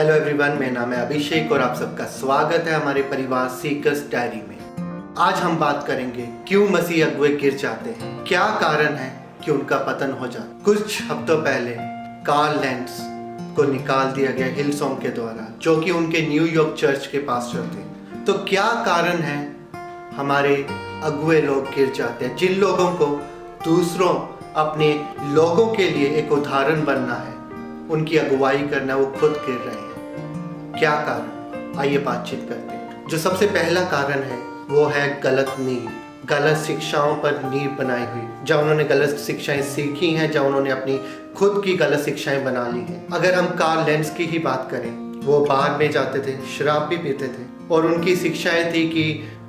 Hello everyone, मेरा नाम है अभिषेक और आप सबका स्वागत है हमारे परिवार सीकर्स डायरी में। आज हम बात करेंगे क्यों मसीह अगुवे गिर जाते हैं, क्या कारण है कि उनका पतन हो जाता। कुछ हफ्तों पहले कार्ल लेंट्ज को निकाल दिया गया हिलसोंग के द्वारा, जो कि उनके न्यूयॉर्क चर्च के पास्टर थे। तो क्या कारण है हमारे अगुवे लोग गिर जाते हैं, जिन लोगों को दूसरों अपने लोगों के लिए एक उदाहरण बनना है, उनकी अगुवाई करना, वो खुद गिर रहे हैं। क्या कारण, आइए बातचीत करते हैं। जो सबसे पहला कारण है वो है गलत नींव, गलत शिक्षाओं पर नींव बनाई हुई। जब उन्होंने गलत शिक्षाएं सीखी हैं, जब उन्होंने अपनी खुद की गलत शिक्षाएं बना ली हैं। अगर हम कार्ल लेंट्ज की ही बात करें, वो बार में जाते थे, शराब भी पीते थे और उनकी शिक्षाएं थी कि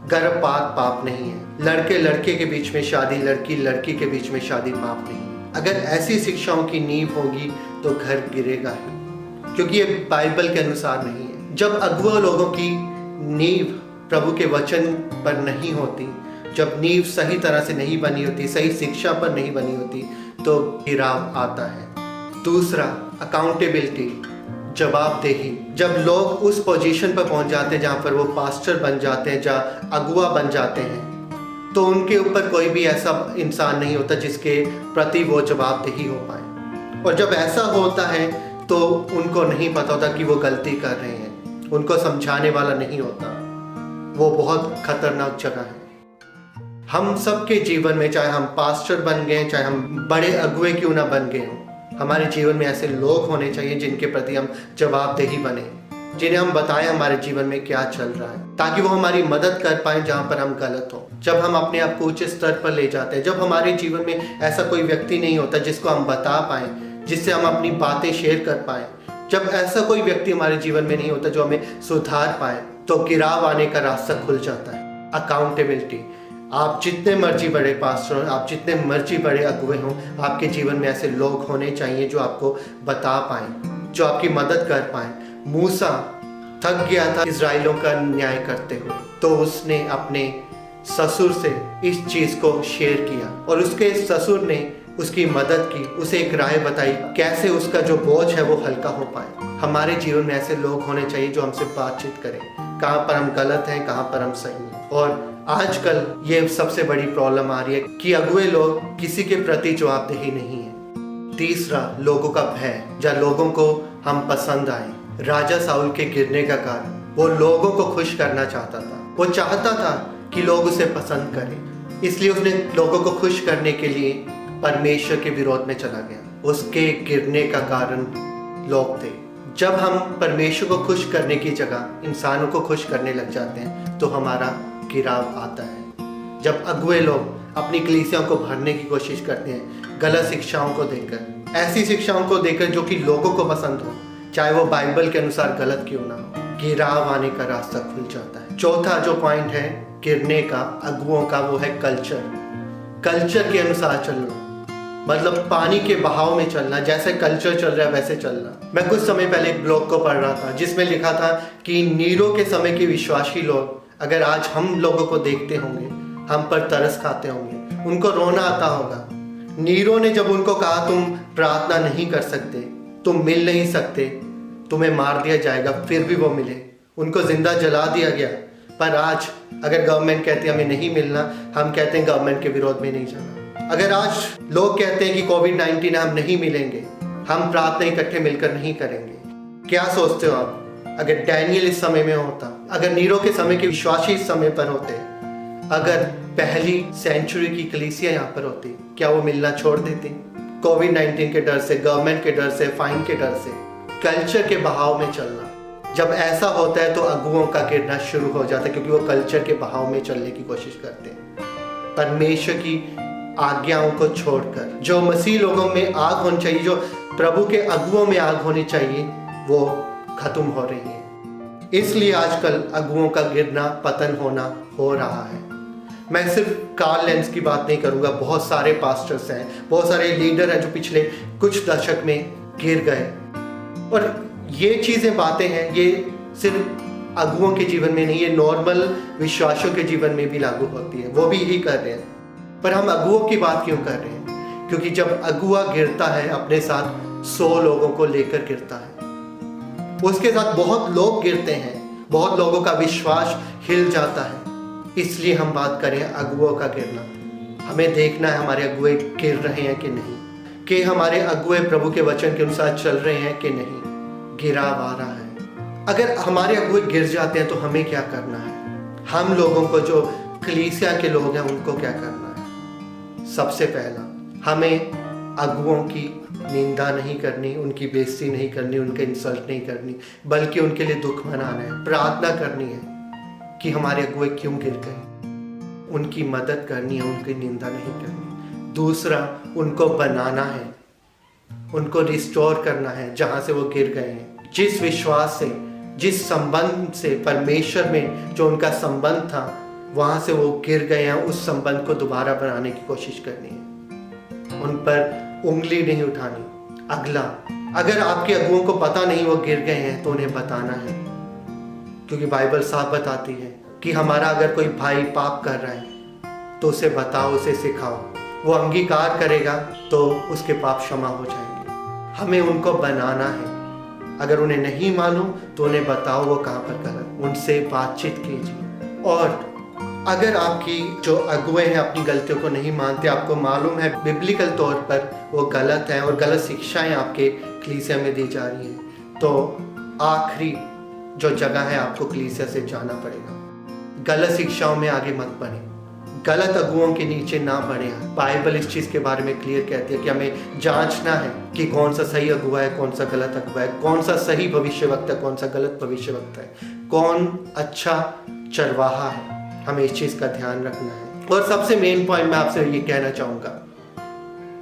गर्भपात पाप नहीं है, लड़के लड़के के बीच में शादी, लड़की लड़की के बीच में शादी पाप नहीं है। अगर ऐसी शिक्षाओं की नींव होगी तो घर गिरेगा ही, क्योंकि ये बाइबल के अनुसार नहीं है। जब अगुआ लोगों की नींव प्रभु के वचन पर नहीं होती, जब नींव सही तरह से नहीं बनी होती, सही शिक्षा पर नहीं बनी होती, तो गिराव आता है। दूसरा, अकाउंटेबिलिटी, जवाबदेही। जब लोग उस पोजीशन पर पहुंच जाते हैं जहाँ पर वो पास्टर बन जाते हैं, जहाँ अगुआ बन जाते हैं, तो उनके ऊपर कोई भी ऐसा इंसान नहीं होता जिसके प्रति वो जवाबदेही हो पाए। और जब ऐसा होता है तो उनको नहीं पता होता कि वो गलती कर रहे हैं, उनको समझाने वाला नहीं होता। वो बहुत खतरनाक जगह है। हम सबके जीवन में, चाहे हम पास्टर बन गए, चाहे हम बड़े अगुए क्यों ना बन गए हों, हमारे जीवन में ऐसे लोग होने चाहिए जिनके प्रति हम जवाबदेही बने, जिन्हें हम बताएं हमारे जीवन में क्या चल रहा है, ताकि वो हमारी मदद कर पाए जहाँ पर हम गलत हो। जब हम अपने आप को उच्च स्तर पर ले जाते हैं, जब हमारे जीवन में ऐसा कोई व्यक्ति नहीं होता जिसको हम बता पाएं, जिससे हम अपनी बातें शेयर कर पाएं, जब ऐसा कोई व्यक्ति हमारे जीवन में नहीं होता जो हमें सुधार पाए, तो गिराव आने का रास्ता खुल जाता है। अकाउंटेबिलिटी, आप जितने मर्जी बड़े पास्टर हो, आप जितने मर्जी बड़े अगुवे हों, आपके जीवन में ऐसे लोग होने चाहिए जो आपको बता पाएं, जो आपकी मदद कर पाएं। मूसा थक गया था इजराइलों का न्याय करते हुए, तो उसने अपने ससुर से इस चीज को शेयर किया और उसके ससुर ने उसकी मदद की, उसे एक राय बताई कैसे उसका जो बोझ है वो हल्का हो पाए। हमारे जीवन में ऐसे लोग होने चाहिए जो हमसे बातचीत करें, कहाँ पर हम गलत हैं, कहाँ पर हम सही हैं। और आजकल ये सबसे बड़ी प्रॉब्लम आ रही है कि अगुए लोग किसी के प्रति जवाबदेही नहीं है। तीसरा, लोगों का भय, जहाँ लोगों को हम पसंद आए। राजा साउल के गिरने का कारण, वो लोगों को खुश करना चाहता था, वो चाहता था कि लोग उसे पसंद करें, इसलिए उसने लोगों को खुश करने के लिए परमेश्वर के विरोध में चला गया। उसके गिरने का कारण लोग थे। जब हम परमेश्वर को खुश करने की जगह इंसानों को खुश करने लग जाते हैं तो हमारा गिराव आता है। जब अगुए लोग अपनी कलीसियाओं को भरने की कोशिश करते हैं गलत शिक्षाओं को देकर, ऐसी शिक्षाओं को देकर जो कि लोगों को पसंद हो, चाहे वो बाइबल के अनुसार गलत क्यों ना हो, गिराव आने का रास्ता खुल जाता है। चौथा जो पॉइंट है गिरने का अगुओं का, वो है कल्चर के अनुसार चलना, मतलब पानी के बहाव में चलना, जैसे कल्चर चल रहा है वैसे चलना। मैं कुछ समय पहले एक ब्लॉग को पढ़ रहा था जिसमें लिखा था कि नीरो के समय के विश्वासी लोग अगर आज हम लोगों को देखते होंगे, हम पर तरस खाते होंगे, उनको रोना आता होगा। नीरो ने जब उनको कहा तुम प्रार्थना नहीं कर सकते, तुम मिल नहीं सकते, तुम्हें मार दिया जाएगा, फिर भी वो मिले, उनको जिंदा जला दिया गया। पर आज अगर गवर्नमेंट कहती है हमें नहीं मिलना, हम कहते हैं गवर्नमेंट के विरोध में नहीं जाना। अगर आज लोग कहते हैं कि कोविड-19 हम नहीं मिलेंगे, हम प्रार्थना इकट्ठे मिलकर नहीं करेंगे, क्या सोचते हो आप? अगर डैनियल इस समय में होता, अगर नीरो के समय के विश्वासी इस समय पर होते, अगर पहली सेंचुरी की कलीसिया यहाँ पर होती, क्या वो मिलना छोड़ देती? कोविड-19 के डर से, गवर्नमेंट के डर से, फाइन के डर से, कल्चर के बहाव में चलना। जब ऐसा होता है तो अगुओं का गिरना शुरू हो जाता है, क्योंकि वो कल्चर के बहाव में चलने की कोशिश करते हैं। परमेश्वर की आज्ञाओं को छोड़कर जो मसीह लोगों में आग होनी चाहिए, जो प्रभु के अगुओं में आग होनी चाहिए, वो खत्म हो रही है। इसलिए आजकल अगुओं का गिरना, पतन होना हो रहा है। मैं सिर्फ कार्ल लेंट्ज की बात नहीं करूंगा, बहुत सारे पास्टर्स हैं, बहुत सारे लीडर हैं जो पिछले कुछ दशक में गिर गए। और ये चीजें, बातें हैं, ये सिर्फ अगुओं के जीवन में नहीं, ये नॉर्मल विश्वासियों के जीवन में भी लागू होती है, वो भी यही कर रहे हैं। पर हम अगुओं की बात क्यों कर रहे हैं? क्योंकि जब अगुआ गिरता है अपने साथ 100 लोगों को लेकर गिरता है। उसके साथ बहुत लोग गिरते हैं, बहुत लोगों का विश्वास हिल जाता है। इसलिए हम बात करें अगुओं का गिरना। हमें देखना है हमारे अगुए गिर रहे हैं कि नहीं, कि हमारे अगुए प्रभु के वचन के अनुसार चल रहे हैं कि नहीं, गिरा आ रहा है। अगर हमारे अगुए गिर जाते हैं तो हमें क्या करना है? हम लोगों को, जो कलीसिया के लोग हैं, उनको क्या करना है? सबसे पहला, हमें अगुओं की निंदा नहीं करनी, उनकी बेइज्जती नहीं करनी, उनके इंसल्ट नहीं करनी, बल्कि उनके लिए दुख मनाना है, प्रार्थना करनी है कि हमारे अगुए क्यों गिर गए, उनकी मदद करनी है, उनकी निंदा नहीं करनी। दूसरा, उनको बनाना है, उनको रिस्टोर करना है जहाँ से वो गिर गए हैं। जिस विश्वास से, जिस संबंध से, परमेश्वर में जो उनका संबंध था, वहाँ से वो गिर गए हैं, उस संबंध को दोबारा बनाने की कोशिश करनी है। उन पर उंगली नहीं उठानी। अगला, अगर आपके अगुओं को पता नहीं वो गिर गए हैं तो उन्हें बताना है, क्योंकि बाइबल साफ बताती है कि हमारा अगर कोई भाई पाप कर रहा है तो उसे बताओ, उसे सिखाओ। वो अंगीकार करेगा तो उसके पाप क्षमा हो जाएंगे। हमें उनको बनाना है। अगर उन्हें नहीं मालूम तो उन्हें बताओ वो कहाँ पर गलत, उनसे बातचीत कीजिए। और अगर आपकी जो अगुए हैं अपनी गलतियों को नहीं मानते, आपको मालूम है बिब्लिकल तौर पर वो गलत है और गलत शिक्षाएं आपके कलीसिया में दी जा रही हैं, तो आखिरी जो जगह है, आपको कलीसिया से जाना पड़ेगा। गलत शिक्षाओं में आगे मत बढ़े, गलत अगुओं के नीचे ना बढ़े। बाइबल इस चीज़ के बारे में क्लियर कहती है कि हमें जांचना है कि कौन सा सही अगुआ है, कौन सा गलत अगुआ है, कौन सा सही भविष्यवक्ता है, कौन सा गलत भविष्यवक्ता है, कौन अच्छा चरवाहा है। हमें इस चीज़ का ध्यान रखना है। और सबसे मेन पॉइंट मैं आपसे ये कहना चाहूँगा,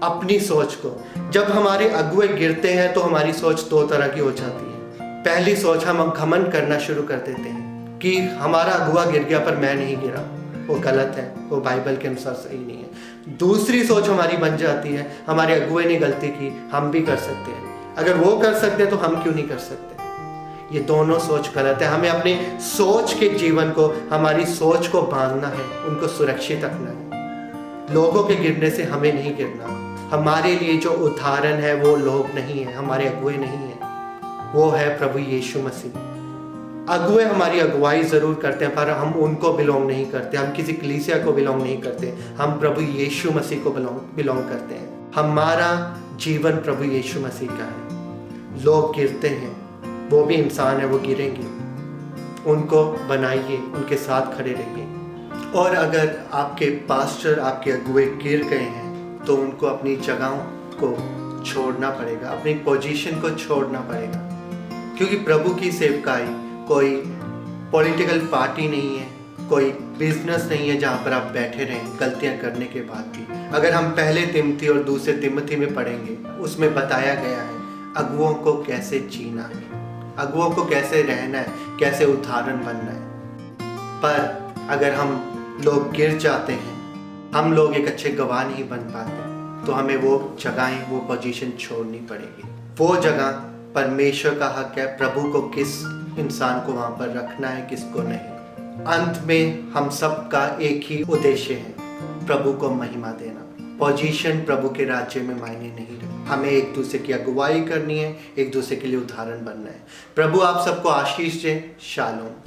अपनी सोच को, जब हमारे अगुए गिरते हैं तो हमारी सोच दो तरह की हो जाती है। पहली सोच, हम घमंड करना शुरू कर देते हैं कि हमारा अगुआ गिर गया पर मैं नहीं गिरा, वो गलत है, वो बाइबल के अनुसार सही नहीं है। दूसरी सोच हमारी बन जाती है, हमारे अगुए ने गलती की, हम भी कर सकते हैं, अगर वो कर सकते हैं तो हम क्यों नहीं कर सकते। ये दोनों सोच गलत है। हमें अपने सोच के जीवन को, हमारी सोच को बांधना है, उनको सुरक्षित रखना है। लोगों के गिरने से हमें नहीं गिरना। हमारे लिए जो उदाहरण है वो लोग नहीं है, हमारे अगुए नहीं है, वो है प्रभु यीशु मसीह। अगुए हमारी अगुवाई जरूर करते हैं पर हम उनको बिलोंग नहीं करते, हम किसी कलीसिया को बिलोंग नहीं करते, हम प्रभु यीशु मसीह को बिलोंग करते हैं। हमारा जीवन प्रभु यीशु मसीह का है। लोग गिरते हैं, वो भी इंसान है, वो गिरेंगे, उनको बनाइए, उनके साथ खड़े रहिए। और अगर आपके पास्टर, आपके अगुए गिर गए हैं तो उनको अपनी जगहों को छोड़ना पड़ेगा, अपनी पोजीशन को छोड़ना पड़ेगा, क्योंकि प्रभु की सेवकाई कोई पॉलिटिकल पार्टी नहीं है, कोई बिजनेस नहीं है जहाँ पर आप बैठे रहें गलतियाँ करने के बाद भी। अगर हम पहले तिमोथी और दूसरे तिमोथी में पढ़ेंगे, उसमें बताया गया है अगुओं को कैसे जीना है, अगुओं को कैसे रहना है, कैसे उदाहरण बनना है। पर अगर हम लोग गिर जाते हैं, हम लोग एक अच्छे गवाह नहीं बन पाते, तो हमें वो जगहें, वो पोजीशन छोड़नी पड़ेगी। वो जगह परमेश्वर का हक है, प्रभु को किस इंसान को वहाँ पर रखना है, किसको नहीं। अंत में हम सब का एक ही उद्देश्य है, प्रभु को महिमा देना। पोजीशन प्रभु के राज्य में मायने नहीं रखती। हमें एक दूसरे की अगुवाई करनी है, एक दूसरे के लिए उदाहरण बनना है। प्रभु आप सबको आशीष दे। शालोम।